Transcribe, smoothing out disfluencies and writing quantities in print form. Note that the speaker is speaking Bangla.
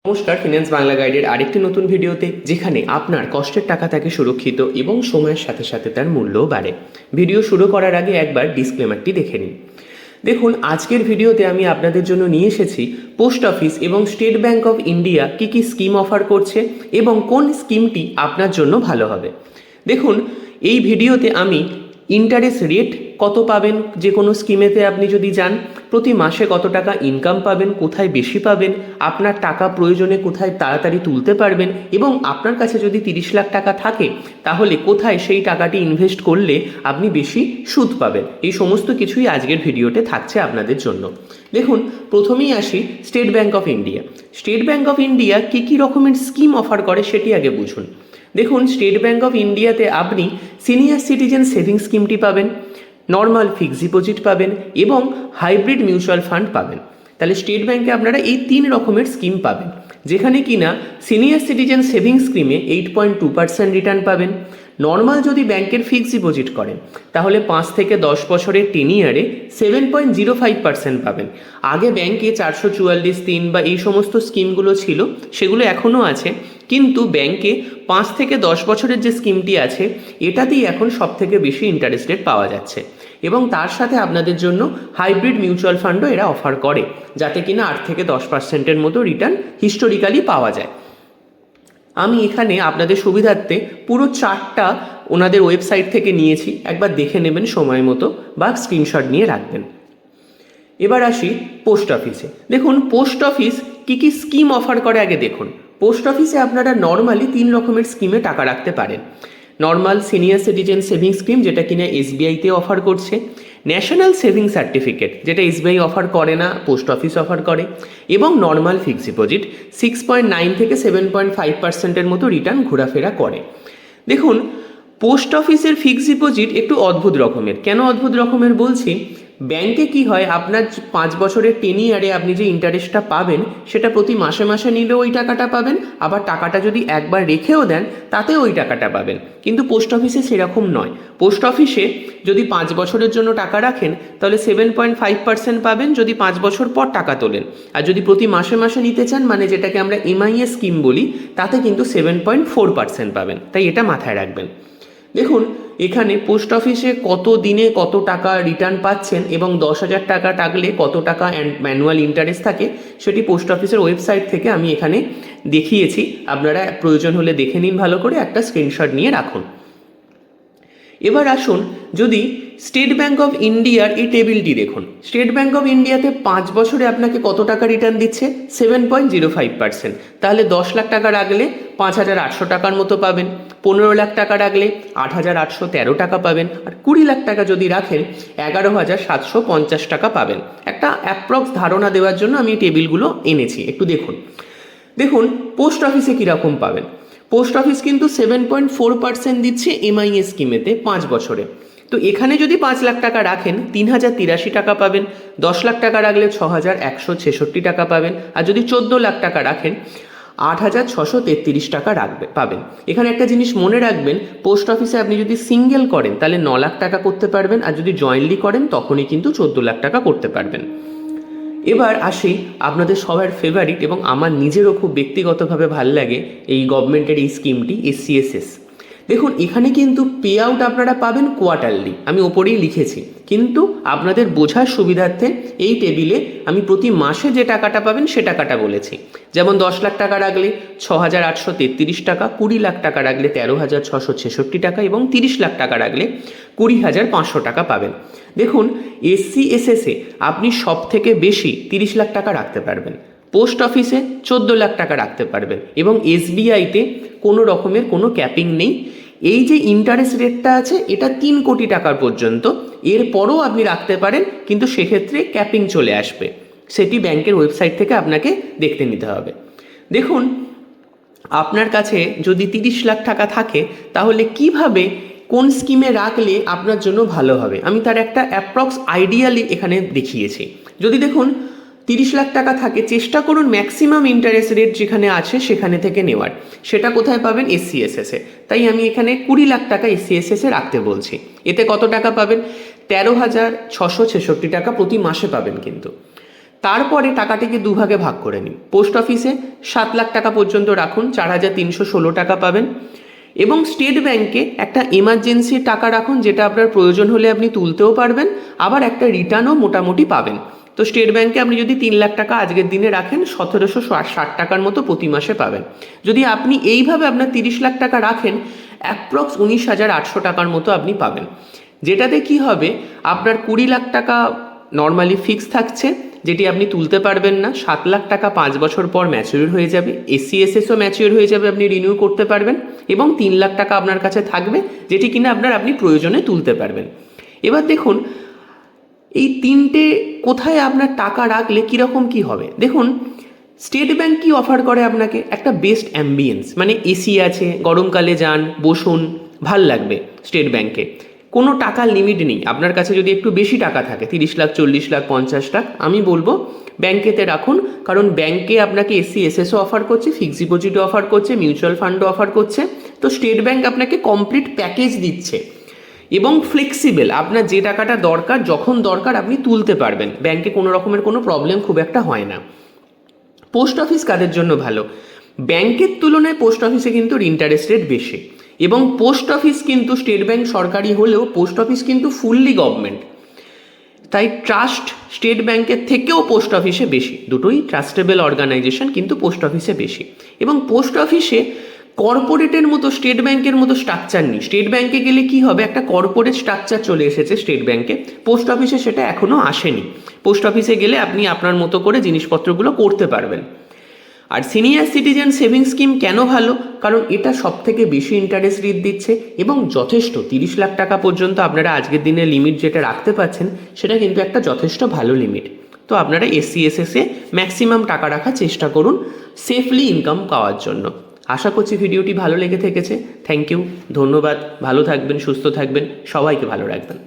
নমস্কার, ফিন্যান্স বাংলা গাইডের আরেকটি নতুন ভিডিওতে, যেখানে আপনার কষ্টের টাকা থাকে সুরক্ষিত এবং সময়ের সাথে সাথে তার মূল্যও বাড়ে। ভিডিও শুরু করার আগে একবার ডিসক্লেমারটি দেখে নিন। দেখুন, আজকের ভিডিওতে আমি আপনাদের জন্য নিয়ে এসেছি পোস্ট অফিস এবং স্টেট ব্যাংক অফ ইন্ডিয়া কী কী স্কিম অফার করছে এবং কোন স্কিমটি আপনার জন্য ভালো হবে। দেখুন, এই ভিডিওতে আমি ইন্টারেস্ট রেট কত পাবেন যে কোনো স্কিমেতে আপনি যদি যান, প্রতি মাসে কত টাকা ইনকাম পাবেন, কোথায় বেশি পাবেন, আপনার টাকা প্রয়োজনে কোথায় তাড়াতাড়ি তুলতে পারবেন, এবং আপনার কাছে যদি 30 লাখ টাকা থাকে তাহলে কোথায় সেই টাকাটি ইনভেস্ট করলে আপনি বেশি সুদ পাবেন, এই সমস্ত কিছুই আজকের ভিডিওতে থাকছে আপনাদের জন্য। দেখুন, প্রথমেই আসি State Bank of India. State Bank of India কী কী রকমের স্কিম অফার করে সেটি আগে বুঝুন। দেখুন, স্টেট ব্যাংক অফ ইন্ডিয়াতে আপনি সিনিয়র সিটিজেন সেভিংস স্কিমটি পাবেন, নর্মাল ফিক্সড ডিপোজিট পাবেন এবং হাইব্রিড মিউচুয়াল ফান্ড পাবেন। তাহলে স্টেট ব্যাংকে আপনারা এই 3 রকমের স্কিম পাবেন, যেখানে কিনা সিনিয়র সিটিজেন সেভিংস স্কিমে 8.2% রিটার্ন পাবেন। নর্মাল যদি ব্যাংকের ফিক্সড ডিপোজিট করেন তাহলে 5 থেকে 10 বছরের টেনিয়ারে 7.05% পাবেন। আগে ব্যাংকে 444(3) বা এই সমস্ত স্কিমগুলো ছিল, সেগুলো এখনও আছে, কিন্তু ব্যাংকে 5 থেকে 10 বছরের যে স্কিমটি আছে এটাতেই এখন সব থেকে বেশি ইন্টারেস্ট রেট পাওয়া যাচ্ছে। এবং তার সাথে আপনাদের জন্য হাইব্রিড মিউচুয়াল ফান্ডও এরা অফার করে, যাতে কিনা 8 থেকে 10%-এর মতো রিটার্ন হিস্টোরিক্যালি পাওয়া যায়। আমি এখানে আপনাদের সুবিধার্থে পুরো চার্টটা ওনাদের ওয়েবসাইট থেকে নিয়েছি, একবার দেখে নেবেন সময় মতো বা স্ক্রিনশট নিয়ে রাখবেন। এবার আসি পোস্ট অফিসে। দেখুন, পোস্ট অফিস কী কী স্কিম অফার করে আগে দেখুন। পোস্ট অফিসে আপনারা নর্মালি 3 রকমের স্কিমে টাকা রাখতে পারেন। Normal senior citizen savings scheme, যেটা কিনা এসবিআইতে অফার করছে। ন্যাশনাল সেভিং সার্টিফিকেট, যেটা এসবিআই অফার করে না, পোস্ট অফিস অফার করে। এবং নর্মাল ফিক্সড ডিপোজিট 6.9 থেকে 7.5%-এর মতো রিটার্ন ঘোরাফেরা করে। দেখুন, পোস্ট অফিসের ফিক্সড ডিপোজিট একটু অদ্ভুত রকমের। কেন অদ্ভুত রকমের বলছি, ব্যাংকে কি হয়, আপনার 5 বছরের টেনিয়ারে আপনি যে ইন্টারেস্টটা পাবেন সেটা প্রতি মাসে মাসে নিলেও ওই টাকাটা পাবেন, আবার টাকাটা যদি একবার রেখেও দেন তাতেও ওই টাকাটা পাবেন। কিন্তু পোস্ট অফিসে সেরকম নয়। পোস্ট অফিসে যদি 5 বছরের জন্য টাকা রাখেন তাহলে 7.5% পাবেন যদি 5 বছর পর টাকা তোলেন, আর যদি প্রতি মাসে মাসে নিতে চান, মানে যেটাকে আমরা এমআইএস স্কিম বলি, তাতে কিন্তু 7.4% পাবেন। তাই এটা মাথায় রাখবেন। দেখুন, এখানে পোস্ট অফিসে কত দিনে কত টাকা রিটার্ন পাচ্ছেন এবং 10,000 টাকা টাকলে কত টাকা ম্যানুয়াল ইন্টারেস্ট থাকে সেটি পোস্ট অফিসের ওয়েবসাইট থেকে আমি এখানে দেখিয়েছি। আপনারা প্রয়োজন হলে দেখে নিন ভালো করে, একটা স্ক্রিনশট নিয়ে রাখুন। এবার আসুন, যদি স্টেট ব্যাংক অফ ইন্ডিয়ার এই টেবিলটি দেখুন। স্টেট ব্যাংক অফ ইন্ডিয়াতে 5 বছরে আপনাকে কত টাকা রিটার্ন দিচ্ছে? 7.05%। তাহলে 10 লাখ টাকা রাখলে 5,800 টাকার মতো পাবেন। 15 লাখ টাকা রাখলে 8,813 টাকা পাবেন। আর 20 লাখ টাকা যদি রাখেন 11,750 টাকা পাবেন। একটা অ্যাপ্রক্স ধারণা দেওয়ার জন্য আমি এই টেবিলগুলো এনেছি, একটু দেখুন। দেখুন, পোস্ট অফিসে কীরকম পাবেন। পোস্ট অফিস কিন্তু 7.4% দিচ্ছে এমআইএস স্কিমেতে 5 বছরে। তো এখানে যদি 5 লাখ টাকা রাখেন 3,083 টাকা পাবেন। 10 লাখ টাকা রাখলে 6,166 টাকা পাবেন। আর যদি 14 লাখ টাকা রাখেন 8,633 টাকা পাবেন। এখানে একটা জিনিস মনে রাখবেন, পোস্ট অফিসে আপনি যদি সিঙ্গেল করেন তাহলে 9 লাখ টাকা করতে পারবেন, আর যদি জয়েন্টলি করেন তখনই কিন্তু 14 লাখ টাকা করতে পারবেন। এবার আসি আপনাদের সবার ফেভারিট এবং আমার নিজেরও খুব ব্যক্তিগতভাবে ভাল লাগে এই গভর্নমেন্টের এই স্কিমটি, এসসিএসএস। দেখুন, এখানে কিন্তু পে আউট আপনারা পাবেন কোয়ার্টারলি, আমি ওপরেই লিখেছি, কিন্তু আপনাদের বোঝার সুবিধার্থে এই টেবিলে আমি প্রতি মাসে যে টাকাটা পাবেন সে টাকাটা বলেছি। যেমন 10 লাখ টাকা রাখলে 6,833 টাকা, 20 লাখ টাকা রাখলে 13,666 টাকা এবং 30 লাখ টাকা রাখলে 20,500 টাকা পাবেন। দেখুন, এসসিএসএসে আপনি সব থেকে বেশি 30 লাখ টাকা রাখতে পারবেন, পোস্ট অফিসে 14 লাখ টাকা রাখতে পারবেন এবং এসবিআইতে কোনো রকমের কোনো ক্যাপিং নেই। এই যে ইন্টারেস্ট রেটটা আছে এটা 3 কোটি টাকার পর্যন্ত, এরপরও আপনি রাখতে পারেন, কিন্তু সেক্ষেত্রে ক্যাপিং চলে আসবে, সেটি ব্যাংকের ওয়েবসাইট থেকে আপনাকে দেখতে নিতে হবে। দেখুন, আপনার কাছে যদি 30 লাখ টাকা থাকে তাহলে কিভাবে কোন স্কিমে রাখলে আপনার জন্য ভালো হবে আমি তার একটা অ্যাপ্রক্স আইডিয়ালি এখানে দেখিয়েছি। যদি দেখুন 30 লাখ টাকা থাকে, চেষ্টা করুন ম্যাক্সিমাম ইন্টারেস্ট রেট যেখানে আছে সেখানে থেকে নেওয়ার। সেটা কোথায় পাবেন? এসসিএসএসে। তাই আমি এখানে 20 লাখ টাকা এসসিএসএসে রাখতে বলছি। এতে কত টাকা পাবেন? 13,666 টাকা প্রতি মাসে পাবেন। কিন্তু তারপরে টাকাটিকে দুভাগে ভাগ করে নিন। পোস্ট অফিসে 7 লাখ টাকা পর্যন্ত রাখুন, 4,316 টাকা পাবেন। এবং স্টেট ব্যাংকে একটা এমার্জেন্সি টাকা রাখুন, যেটা আপনার প্রয়োজন হলে আপনি তুলতেও পারবেন, আবার একটা রিটার্নও মোটামুটি পাবেন। তো স্টেট ব্যাংকে আপনি যদি 3 লাখ টাকা আজকের দিনে রাখেন, 1760 টাকার মতো প্রতি মাসে পাবেন। যদি আপনি এইভাবে আপনার 30 লাখ টাকা রাখেন, অ্যাপ্রক্স 19,800 টাকার মতো আপনি পাবেন। যেটাতে কি হবে, আপনার 20 লাখ টাকা নর্মালি ফিক্স থাকছে, যেটি আপনি তুলতে পারবেন না। 7 লাখ টাকা 5 বছর পর ম্যাচিওর হয়ে যাবে, এসসিএসএসও ম্যাচিওর হয়ে যাবে, আপনি রিনিউ করতে পারবেন। এবং 3 লাখ টাকা আপনার কাছে থাকবে, যেটি কিনা আপনি প্রয়োজনে তুলতে পারবেন। এবার দেখুন এই তিনটে কোথায় আপনার টাকা রাখলে কীরকম কি হবে। দেখুন স্টেট ব্যাংক কি অফার করে আপনাকে, একটা বেস্ট অ্যাম্বিয়েন্স, মানে এসি আছে, গরমকালে যান, বসুন, ভাল লাগবে। স্টেট ব্যাংকে কোনো টাকার লিমিট নেই। আপনার কাছে যদি একটু বেশি টাকা থাকে, 30 লাখ, 40 লাখ, 50 লাখ, আমি বলবো ব্যাংকেতে রাখুন। কারণ ব্যাংকে আপনাকে এসসিএসএসও অফার করছে, ফিক্সড ডিপোজিটও অফার করছে, মিউচুয়াল ফান্ডও অফার করছে। তো স্টেট ব্যাংক আপনাকে কমপ্লিট প্যাকেজ দিচ্ছে এবং ফ্লেক্সিবল। আপনার যে টাকাটা দরকার, যখন দরকার আপনি তুলতে পারবেন। ব্যাংকে কোনো রকমের কোনো প্রবলেম খুব একটা হয় না। পোস্ট অফিস কাদের জন্য ভালো? ব্যাংকের তুলনায় পোস্ট অফিসে কিন্তু ইন্টারেস্ট রেট বেশি, এবং পোস্ট অফিস কিন্তু স্টেট ব্যাংক সরকারি হলেও পোস্ট অফিস কিন্তু ফুললি গভর্নমেন্ট। তাই ট্রাস্ট স্টেট ব্যাংকের থেকেও পোস্ট অফিসে বেশি। দুটোই ট্রাস্টেবল অর্গানাইজেশন, কিন্তু পোস্ট অফিসে বেশি। এবং পোস্ট অফিসে কর্পোরেটের মতো স্টেট ব্যাংকের মতো স্ট্রাকচার নেই। স্টেট ব্যাংকে গেলে কি হবে, একটা কর্পোরেট স্ট্রাকচার চলে এসেছে স্টেট ব্যাংকে, পোস্ট অফিসে সেটা এখনও আসেনি। পোস্ট অফিসে গেলে আপনি আপনার মতো করে জিনিসপত্রগুলো করতে পারবেন। আর সিনিয়র সিটিজেন সেভিংস স্কিম কেন ভালো? কারণ এটা সব থেকে বেশি ইন্টারেস্ট রেট দিচ্ছে এবং যথেষ্ট। 30 লাখ টাকা পর্যন্ত আপনারা আজকের দিনে লিমিট যেটা রাখতে পারছেন, সেটা কিন্তু একটা যথেষ্ট ভালো লিমিট। তো আপনারা এসসিএসএসে ম্যাক্সিমাম টাকা রাখার চেষ্টা করুন সেফলি ইনকাম পাওয়ার জন্য। আশা করছি ভিডিওটি ভালো লেগে থেকেছে। থ্যাংক ইউ, ধন্যবাদ। ভালো থাকবেন, সুস্থ থাকবেন, সবাইকে ভালো রাখবেন।